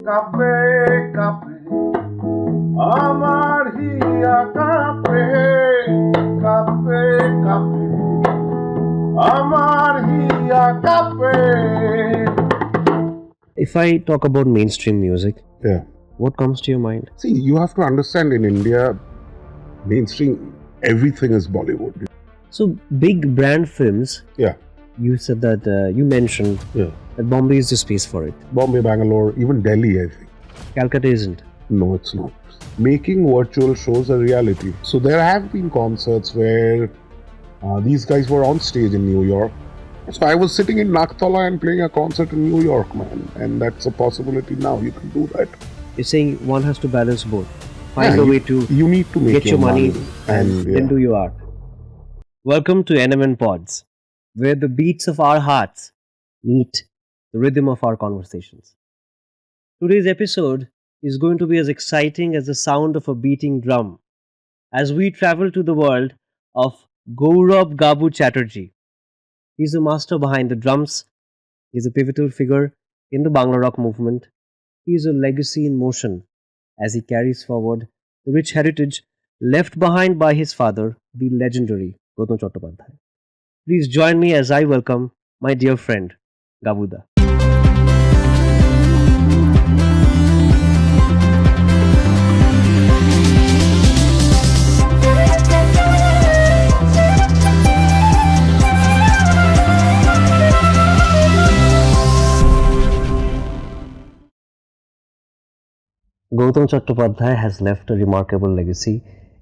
কাঁপে কাঁপে আমার হিয়া কাঁপে কাঁপে কাঁপে আমার হিয়া কাঁপে. If I talk about mainstream music, Yeah. what comes to your mind? See, you have to understand in India, mainstream, everything is Bollywood. So, big brand films, Yeah. you said that, you mentioned Yeah. that Bombay is the space for it. Bombay, Bangalore, even Delhi, I think. Calcutta isn't. No, it's not. Making virtual shows a reality. So there have been concerts where these guys were on stage in New York. So I was sitting in Nagtala and playing a concert in New York, man. And that's a possibility now. You can do that. You're saying one has to balance both. Find a way to you need to make get your money and then yeah. do your art. Welcome to NMNPods, where the beats of our hearts meet the rhythm of our conversations. Today's episode is going to be as exciting as the sound of a beating drum as we travel to the world of Gaurab Chatterjee. He's the master behind the drums. He's a pivotal figure in the Bangla rock movement. He is a legacy in motion as he carries forward the rich heritage left behind by his father, the legendary Gautam Chattopadhyay. Please join me as I welcome my dear friend, Gaboo. Gautam Chattopadhyay has left a remarkable legacy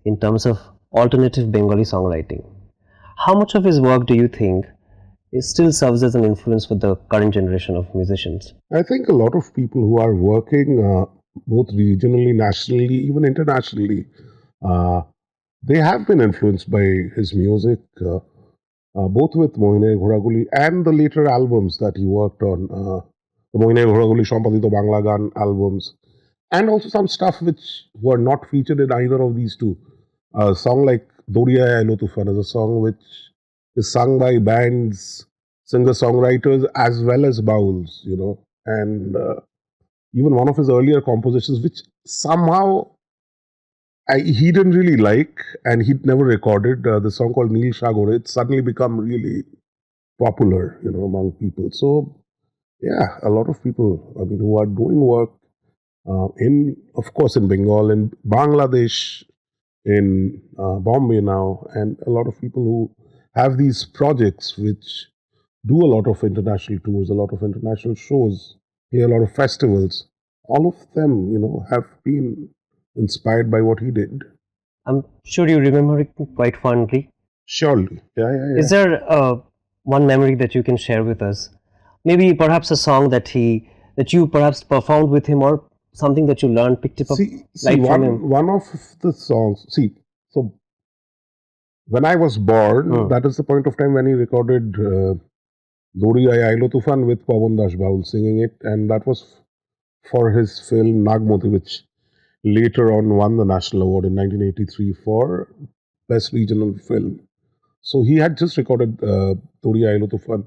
in terms of alternative Bengali songwriting. How much of his work do you think still serves as an influence for the current generation of musicians? I think a lot of people who are working both regionally, nationally, even internationally, they have been influenced by his music, both with Mohine Ghoraguli and the later albums that he worked on, the Mohine Ghoraguli Sampadito Bangla Gan albums, and also some stuff which were not featured in either of these two. A song like Doriya Ailo Tufan is a song which is sung by bands, singer-songwriters as well as bowls, and even one of his earlier compositions, which somehow he didn't really like and he'd never recorded, the song called Neel Shagore, it's suddenly become really popular, among people. So, yeah, a lot of people, who are doing work of course, in Bengal, in Bangladesh, in Bombay now, and a lot of people who have these projects which do a lot of international tours, a lot of international shows, play a lot of festivals. All of them, have been inspired by what he did. I'm sure you remember it quite fondly. Surely. Yeah. Is there one memory that you can share with us? Maybe perhaps a song that you perhaps performed with him, or something that you learned, picked it up from him? One of the songs, so when I was born, that is the point of time when he recorded Doriya Ailo Tufan with Pawan Das Baul singing it, and that was for his film Nagmoti, which later on won the National Award in 1983 for Best Regional Film. So he had just recorded Doriya Ailo Tufan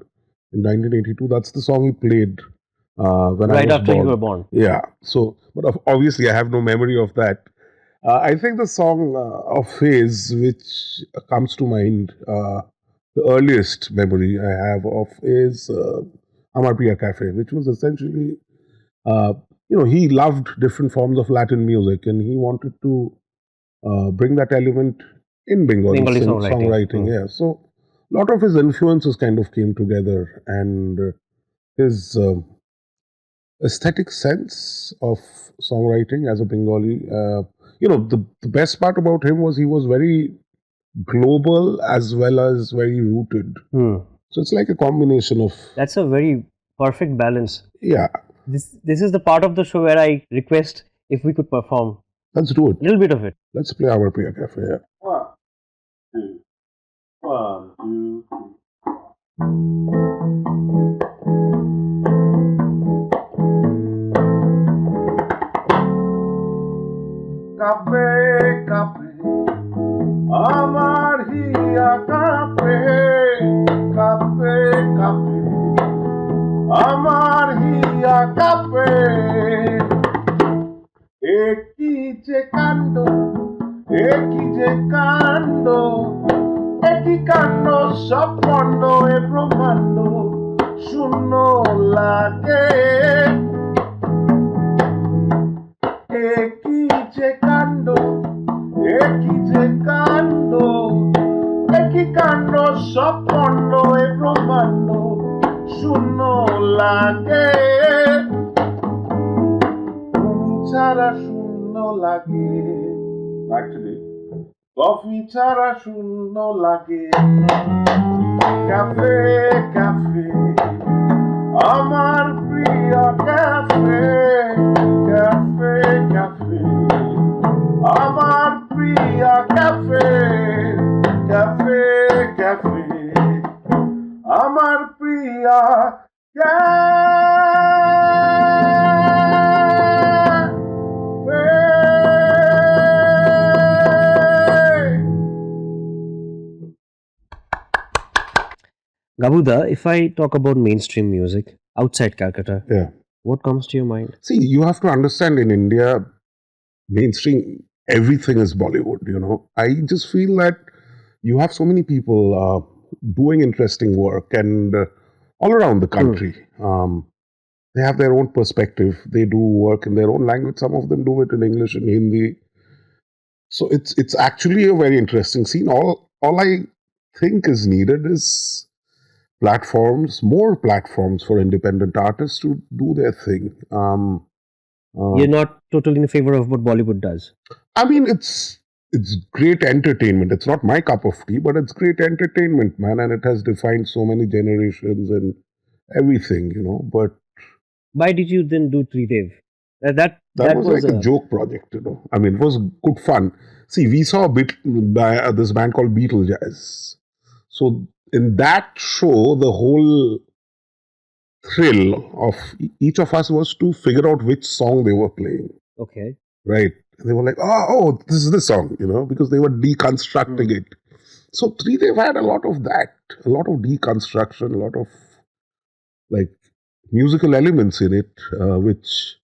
in 1982. That's the song he played when I was after you were born. Yeah. So, but obviously I have no memory of that. I think the song of his which comes to mind, the earliest memory I have of is Amar Priya Cafe, which was essentially, he loved different forms of Latin music and he wanted to bring that element in Bengali songwriting. Yeah. So, a lot of his influences kind of came together, and his aesthetic sense of songwriting as a Bengali, the best part about him was he was very global as well as very rooted. So it's like a combination of... That's a very perfect balance. Yeah. This is the part of the show where I request if we could perform. Let's do it. A little bit of it. Let's play Amar Priya Cafe. Yeah. 1, 2, 3. Cafe, cafe, Amar hiya cafe, cafe, cafe, Amar hiya cafe. কাণ্ড একই যে কাণ্ড একই কাণ্ড সব পণ্ড এ ব্রহ্মাণ্ড শূন্য লাগে একই যে কাণ্ড একই যে কাণ্ড একই কাণ্ড সব পণ্ড এ ব্রহ্মাণ্ড শূন্য লাগে তুমি ছাড়া শূন্য লাগে actually কফি ছাড়া শূন্য লাগে ক্যাফে ক্যাফে আমার প্রিয় ক্যাফে ক্যাফে ক্যাফে আমার প্রিয় ক্যাফে ক্যাফে ক্যাফে আমার প্রিয় Gabuda, if I talk about mainstream music outside Calcutta, Yeah. what comes to your mind? See, you have to understand in India, mainstream, everything is Bollywood, you know. I just feel that you have so many people doing interesting work and all around the country. They have their own perspective. They do work in their own language. Some of them do it in English and Hindi. So it's actually a very interesting scene. All I think is needed is platforms, more platforms for independent artists to do their thing. You're not totally in favor of what Bollywood does. I mean, it's great entertainment. It's not my cup of tea, but it's great entertainment, man, and it has defined so many generations and everything, you know. But Why did you then do Tridev? that was like a joke project, you know. I mean, it was good fun. See, we saw this band called Beetle Jazz. So in that show, the whole thrill of each of us was to figure out which song they were playing. Okay. Right. They were like, oh, this is the song, you know, because they were deconstructing it. So Tridev had a lot of that, a lot of deconstruction, a lot of like musical elements in it, which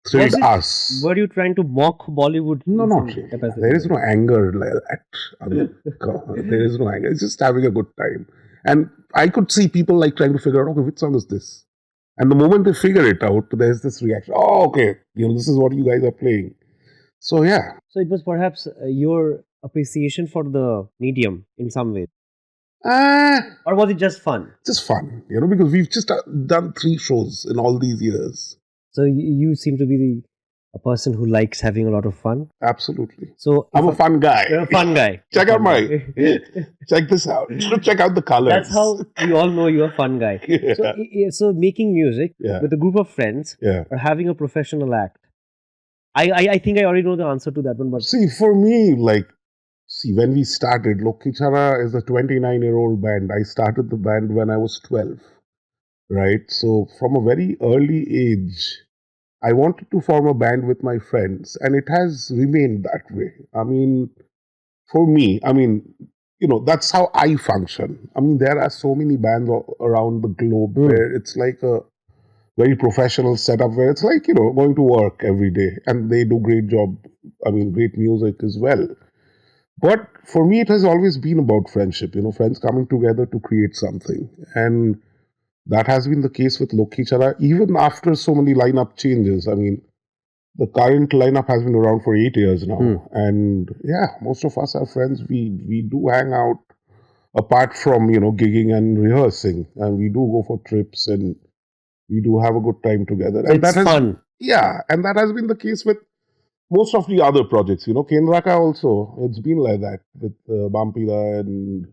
thrilled us. Were you trying to mock Bollywood? No, not really. There is no anger like that. I mean, there is no anger. It's just having a good time. And I could see people like trying to figure out, okay, which song is this? And the moment they figure it out, there's this reaction. Oh, okay, you know, this is what you guys are playing. So yeah. So it was perhaps your appreciation for the medium in some way, Uh, or was it just fun? just fun, you know, because we've just done 3 shows in all these years. So you seem to be a person who likes having a lot of fun. Absolutely. So I'm a fun guy. You're a fun guy. Check A out fun my, guy. check this out. Check out the colors. That's how we all know you're a fun guy. Yeah. So making music Yeah. with a group of friends Yeah. or having a professional act. I think I already know the answer to that one, but See, for me, like, when we started, Lokichara is a 29-year-old band. I started the band when I was 12, right? So from a very early age, I wanted to form a band with my friends, and it has remained that way. I mean, for me, I mean, you know, that's how I function. I mean, there are so many bands around the globe where it's like a very professional setup where it's like, you know, going to work every day and they do great job. I mean, great music as well. But for me, it has always been about friendship, you know, friends coming together to create something. And that has been the case with Lokhichara, even after so many lineup changes. I mean, the current lineup has been around for 8 years now. And yeah, most of us are friends. We do hang out apart from, you know, gigging and rehearsing. And we do go for trips and we do have a good time together. So And it's that has, fun. yeah, and that has been the case with most of the other projects. You know, Kendraka also, it's been like that with Bampida and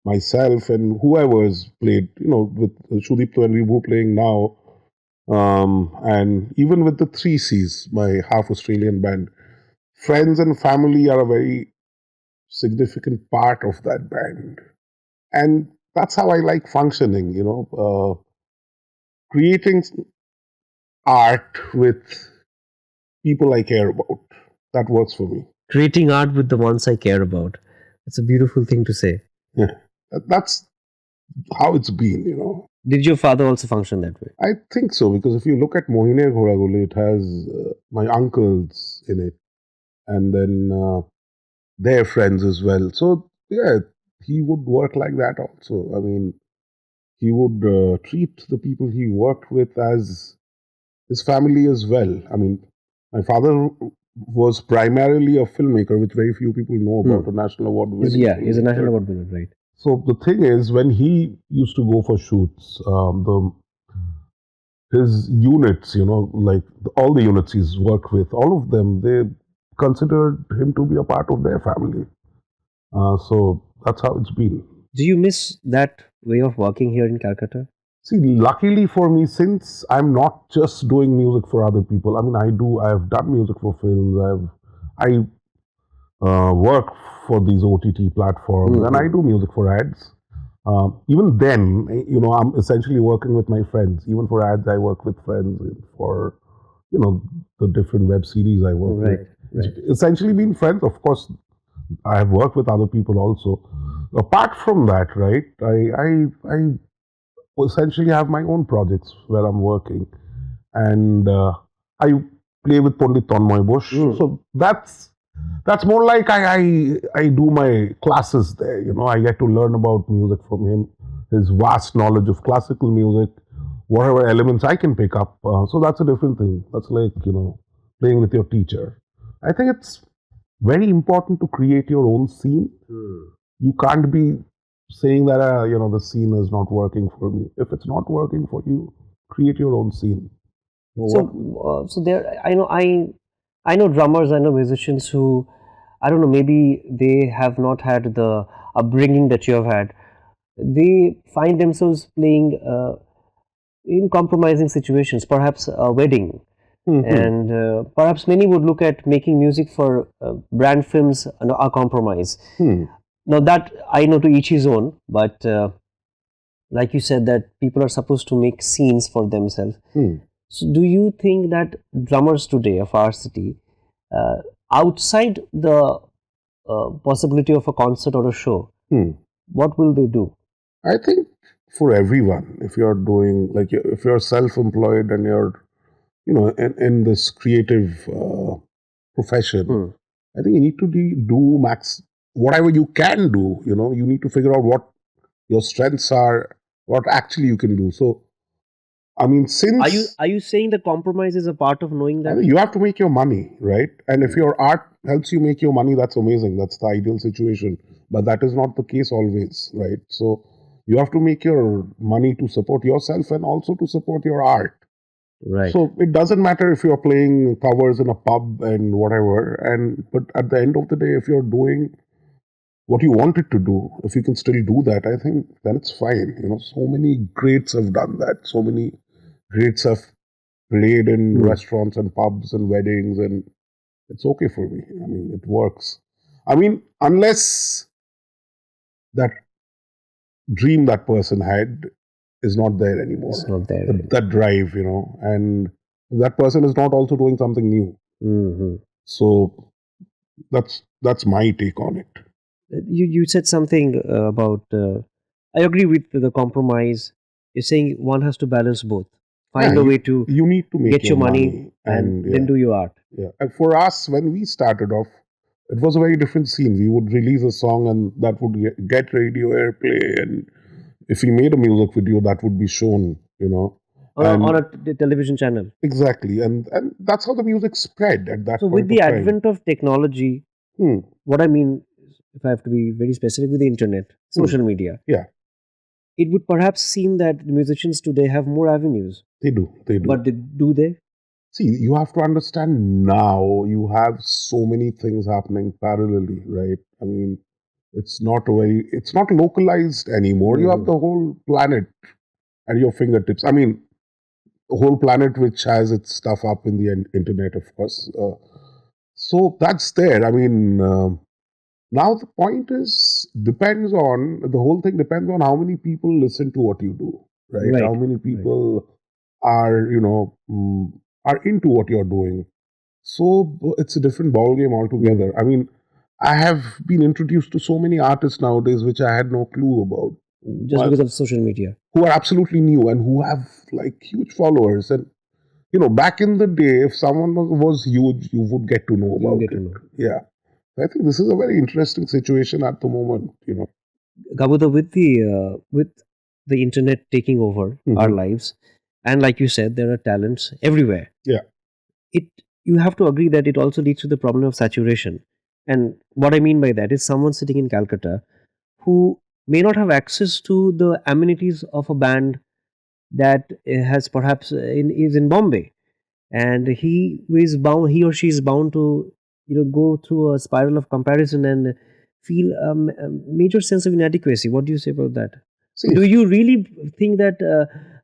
myself and whoever's played, you know, with Shudipto and Vibhu playing now. And even with the 3Cs, my half Australian band, friends and family are a very significant part of that band. And that's how I like functioning, you know, creating art with people I care about. That works for me. Creating art with the ones I care about. It's a beautiful thing to say. Yeah. That's how it's been, you know. Did your father also function that way? I think so, because if you look at Mohine Ghoraguli, it has my uncles in it. and then their friends as well. So yeah, he would work like that also. I mean, he would treat the people he worked with as his family as well. I mean, my father was primarily a filmmaker, which very few people know about, a national award winning He's a national filmmaker. award winner, right? So the thing is, when he used to go for shoots, the his units, like all the units he's worked with, all of them, they considered him to be a part of their family. So that's how it's been. Do you miss that way of working here in Calcutta? See, luckily for me, since I'm not just doing music for other people, I mean, I've done music for films, I work for these OTT platforms, and I do music for ads. Even then, I'm essentially working with my friends. Even for ads, I work with friends. For the different web series I work with. Right. It's essentially been friends. Of course, I have worked with other people also. Apart from that, right? I essentially have my own projects where I'm working, and I play with Pandit Tanmoy Bush. So that's more like I do my classes there. I get to learn about music from him, his vast knowledge of classical music, whatever elements I can pick up. So that's a different thing. That's like playing with your teacher. I think it's very important to create your own scene. You can't be saying that the scene is not working for me. If it's not working for you, create your own scene. So there, I know drummers, I know musicians who, I don't know, maybe they have not had the upbringing that you have had. They find themselves playing in compromising situations, perhaps a wedding, and perhaps many would look at making music for brand films a compromise. Now that I know, to each his own, but like you said, that people are supposed to make scenes for themselves. So do you think that drummers today of our city, outside the possibility of a concert or a show, what will they do? I think for everyone, if you're doing if you're self-employed and you're in this creative profession, I think you need to do max whatever you can do. You need to figure out what your strengths are, what actually you can do. So, I mean, since Are you saying the compromise is a part of knowing I that? mean, you have to make your money, right? And if your art helps you make your money, that's amazing. That's the ideal situation. But that is not the case always, right? So you have to make your money to support yourself and also to support your art. Right. So it doesn't matter if you're playing covers in a pub and whatever. But at the end of the day, if you're doing what you wanted to do, if you can still do that, I think then it's fine. So many greats have done that. So many greats have played in restaurants and pubs and weddings, and it's okay for me. I mean, it works. I mean, unless that dream that person had is not there anymore. It's not there. That drive, and that person is not also doing something new. So that's my take on it. You said something about. I agree with the compromise. You're saying one has to balance both. Find a way to you need to make get your money and then do your art. Yeah. And for us, when we started off, it was a very different scene. We would release a song and that would get radio airplay, and if we made a music video, that would be shown, on a television channel. Exactly, and that's how the music spread at that. So with the advent of technology, what I mean, if I have to be very specific, with the internet, social media, it would perhaps seem that musicians today have more avenues. They do. But do they? See, you have to understand now, you have so many things happening parallelly, right? I mean, it's not localized anymore. You have the whole planet at your fingertips. I mean, the whole planet which has its stuff up in the internet, of course. So that's there. I mean, now the point is, the whole thing depends on how many people listen to what you do, right? How many people are, are into what you're doing. So it's a different ballgame altogether. I mean, I have been introduced to so many artists nowadays which I had no clue about. Just because of social media. Who are absolutely new and who have like huge followers. And back in the day, if someone was huge, you would get to know You about get to it. know. Yeah. I think this is a very interesting situation at the moment. Gabuda, with the internet taking over our Hmm. lives, and like you said, there are talents everywhere. Yeah. It You have to agree that it also leads to the problem of saturation. And what I mean by that is someone sitting in Calcutta who may not have access to the amenities of a band that has perhaps is in Bombay, and he or she is bound to go through a spiral of comparison and feel a major sense of inadequacy. What do you say about that? See, Do you really think that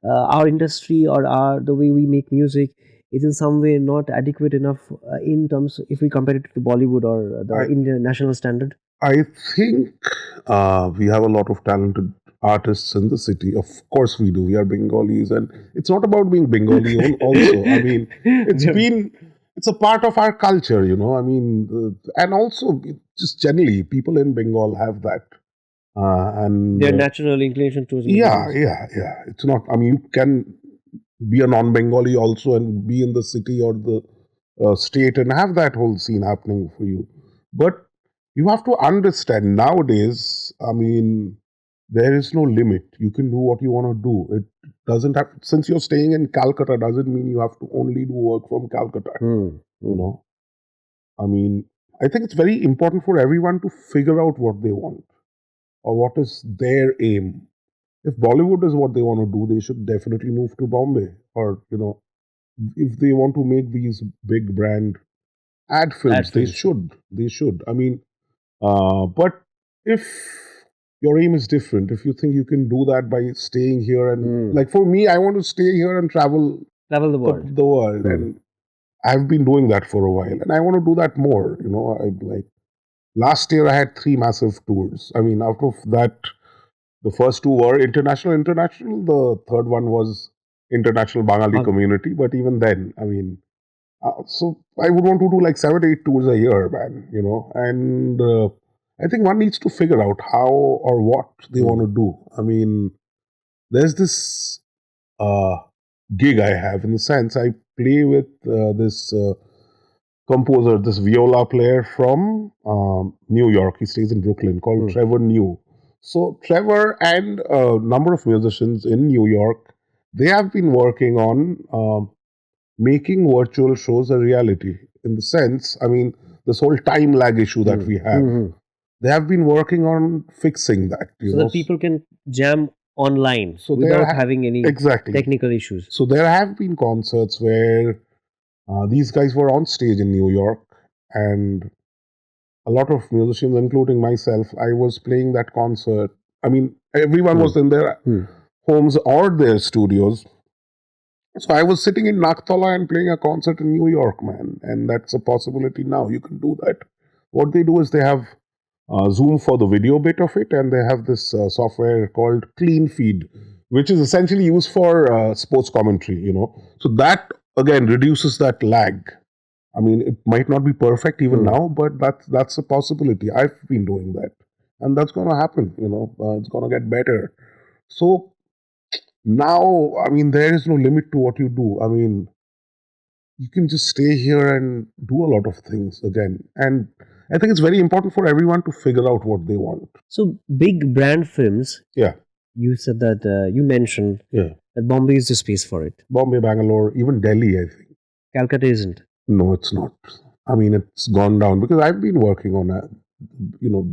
our industry or the way we make music is in some way not adequate enough in terms if we compare it to the Bollywood or the I Indian national standard? I think we have a lot of talented artists in the city. Of course, we do. We are Bengalis, and it's not about being Bengali also. I mean, it's Yeah. been it's a part of our culture. I mean, and also just generally, people in Bengal have that. And Their natural inclination towards making Yeah, music. yeah, yeah. It's not. I mean, you can be a non-Bengali also and be in the city or the state and have that whole scene happening for you. But you have to understand nowadays. I mean, there is no limit. You can do what you want to do. It doesn't have. Since you're staying in Calcutta, doesn't mean you have to only do work from Calcutta. Hmm. You Hmm. know. I mean, I think it's very important for everyone to figure out what they want or what is their aim. If Bollywood is what they want to do, they should definitely move to Bombay. Or, if they want to make these big brand ad Ad films, they films. should. They should. I mean, but if your aim is different, if you think you can do that by staying here and Hmm. like for me, I want to stay here and travel Travel the world. the world, Hmm. and I've been doing that for a while, and I want to do that more. I like last year I had 3 massive tours. I mean, out of that, the first two were international, international. The third one was international Bengali Bang- community. But even then, I mean, so I would want to do like 7, 8 tours a year, man. And I think one needs to figure out how or what they want Hmm. to do. I mean, there's this uh, gig I have in the sense I play with this composer, this viola player from New York. He stays in Brooklyn called Hmm. Trevor New. So Trevor and a number of musicians in New York, they have been working on making virtual shows a reality. In the sense, I mean, this whole time lag issue that Hmm. we have, Hmm. they have been working on fixing that. So that people can jam online So there, without having any exactly. technical issues. So there have been concerts where these guys were on stage in New York, and a lot of musicians, including myself, I was playing that concert. I mean, everyone Hmm. was in their Hmm. homes or their studios. So I was sitting in Naktala and playing a concert in New York, man. And that's a possibility now. You can do that. What they do is they have Zoom for the video bit of it, and they have this software called Clean Feed, which is essentially used for sports commentary. So that, again, reduces that lag. I mean, it might not be perfect even Hmm. now, but that's a possibility. I've been doing that, and that's going to happen. It's going to get better. So now, I mean, there is no limit to what you do. I mean, you can just stay here and do a lot of things again. And I think it's very important for everyone to figure out what they want. So big brand films, Yeah, you said that you mentioned yeah. that Bombay is the space for it. Bombay, Bangalore, even Delhi. I think Calcutta isn't. no, it's not. I mean, it's gone down because I've been working on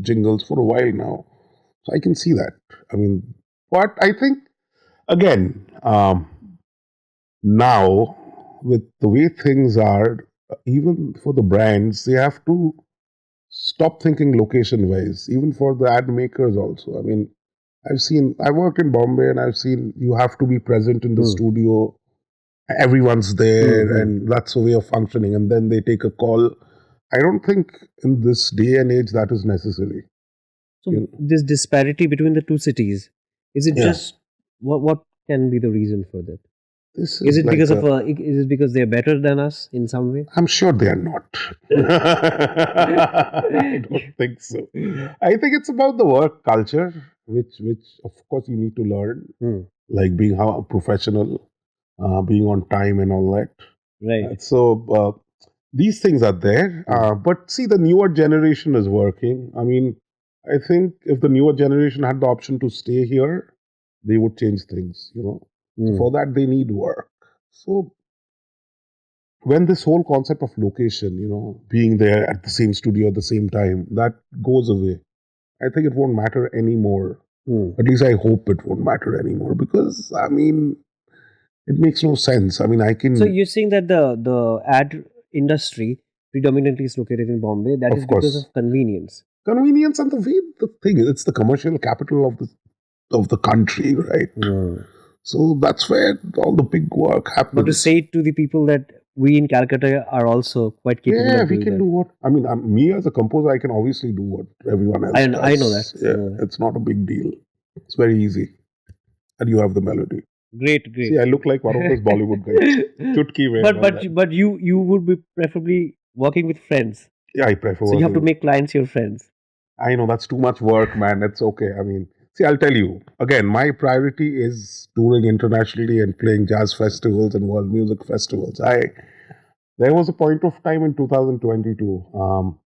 jingles for a while now. So I can see that. I mean, but I think again, now with the way things are, even for the brands, they have to stop thinking location wise, even for the ad makers also. I mean, I worked in Bombay and I've seen you have to be present in the Hmm. studio. Everyone's Hmm. there Hmm. and that's a way of functioning. And then they take a call. I don't think in this day and age that is necessary. So You know? this disparity between the two cities, is it Yeah. just what can be the reason for that? This Is is it like because of is it because they're better than us in some way? I'm sure they are not. I don't think so. I think it's about the work culture, which of course you need to learn, Hmm. like being how professional. being on time and all that. Right. These things are there. But see, the newer generation is working. I mean, I think if the newer generation had the option to stay here, they would change things, you know. So Mm. for that, they need work. So when this whole concept of location, you know, being there at the same studio at the same time, that goes away. I think it won't matter anymore. Mm. At least I hope it won't matter anymore because, I mean, it makes no sense. I mean, I So can, you're saying that the ad industry predominantly is located in Bombay. That is of because course, of convenience. convenience and the way the thing, it's the commercial capital of the country, right? Mm. So that's where all the big work But to happens. say to the people that we in Calcutta are also quite capable Yeah, of we doing can that. do what I mean. Me as a composer, I can obviously do what everyone else I know that. does. I Yeah, know that. it's not a big deal. It's very easy, and you have the melody. Great, great. See, I look like one of those Bollywood guys, chutki mein and but all but that. but you would be preferably working with friends. Yeah, I prefer So you have to working. make clients your friends. I know that's too much work, man. It's okay. I mean, see, I'll tell you again. My priority is touring internationally and playing jazz festivals and world music festivals. There was a point of time in 2022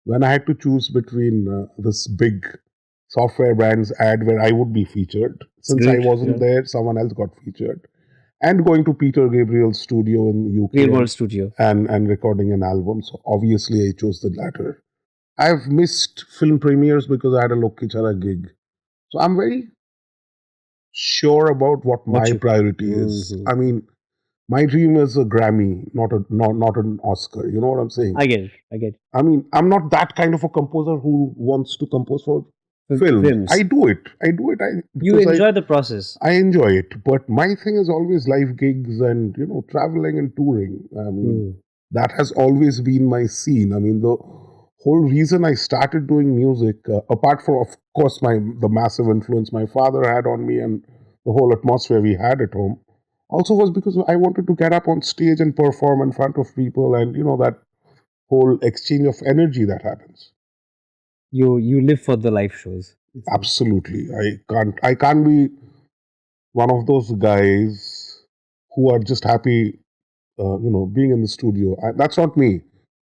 when I had to choose between this big software brand's ad where I would be featured. It's Since I great. wasn't Yeah. there, someone else got featured. And going to Peter Gabriel's studio in UK Real world studio. and recording an album. So obviously I chose the latter. I've missed film premieres because I had a Lokichara gig. So I'm very sure about what What my you? priority is. Mhm. I mean, my dream is a Grammy, not an Oscar. You know what I'm saying? I get it. I get it. I mean, I'm not that kind of a composer who wants to compose for films. I Films. do it. I do it You because enjoy the process. I enjoy it. But my thing is always live gigs and traveling and touring. I mean, Mm. that has always been my scene. I mean, the whole reason I started doing music, apart from, of course, the massive influence my father had on me and the whole atmosphere we had at home, also was because I wanted to get up on stage and perform in front of people, and that whole exchange of energy that happens. You live for the live shows. Absolutely, I can't be one of those guys who are just happy, being in the studio. That's not me.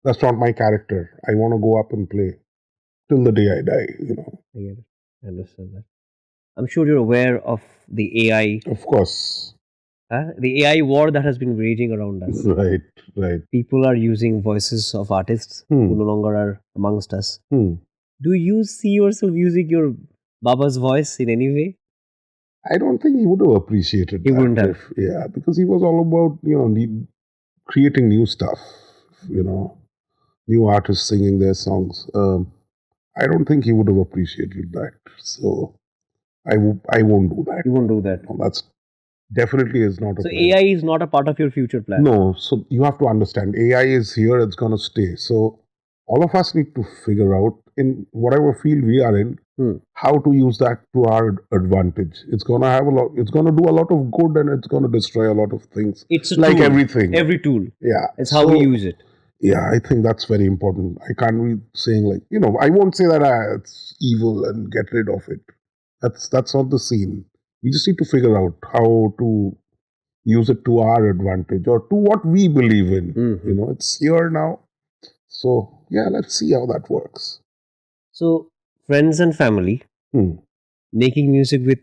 That's not my character. I want to go up and play till the day I die. I get it. I understand that. I'm sure you're aware of the AI, Of course. the AI war that has been raging around us. Right, right. People are using voices of artists who Hmm. no longer are amongst us. Hmm. Do you see yourself using your Baba's voice in any way? I don't think he would have appreciated He that. wouldn't have. Yeah, because he was all about creating new stuff. You know, new artists singing their songs. I don't think he would have appreciated that. So I won't do that. You won't do that. No, that's definitely is not a So plan. AI is not a part of your future plan. No, so you have to understand AI is here, it's going to stay. So all of us need to figure out in whatever field we are in Hmm. how to use that to our advantage. It's going to have a lot, it's going to do a lot of good and it's going to destroy a lot of things. It's a Like tool. everything. Every tool. Yeah. It's how we use it. Yeah, I think that's very important. I can't be saying like, I won't say that it's evil and get rid of it. That's not the scene. We just need to figure out how to use it to our advantage or to what we believe in. Mhm. It's here now. So yeah, let's see how that works. So friends and family, Hmm. making music with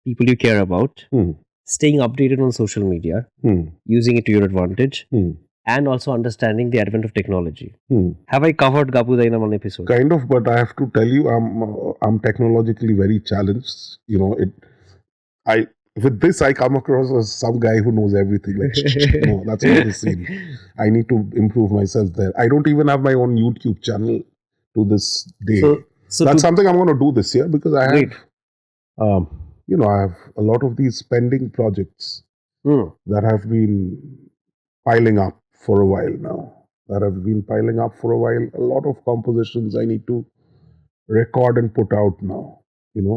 people you care about, Hmm. staying updated on social media, Hmm. using it to your advantage, Hmm. and also understanding the advent of technology. Hmm. Have I covered Gaboo in one episode? Kind of, but I have to tell you, I'm technologically very challenged. I with this I come across as some guy who knows everything. Like, no, that's not the scene. I need to improve myself there. I don't even have my own YouTube channel to this day. So That's to, something I'm going to do this year because I great. I have a lot of these pending projects Hmm. that have been piling up for a while now. That have been piling up for a while. A lot of compositions I need to record and put out now.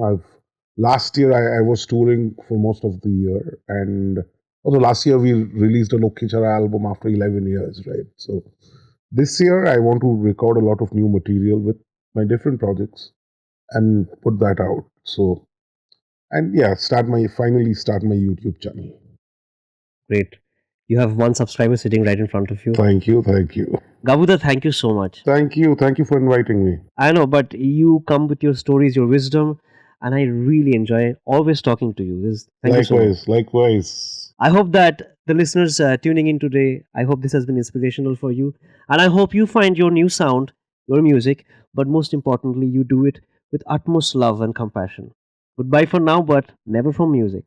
I've last year I was touring for most of the year, and also last year we released a Lokichara album after 11 years, right? So this year I want to record a lot of new material with my different projects and put that out. So and yeah, finally start my YouTube channel. Great. You have one subscriber sitting right in front of you. Thank you. Thank you. Gabuda, thank you so much. Thank you. Thank you for inviting me. I know, but you come with your stories, your wisdom, and I really enjoy always talking to you. Thank you so much. Likewise. Likewise. I hope that the listeners tuning in today, I hope this has been inspirational for you. And I hope you find your new sound, your music, but most importantly, you do it with utmost love and compassion. Goodbye for now, but never from music.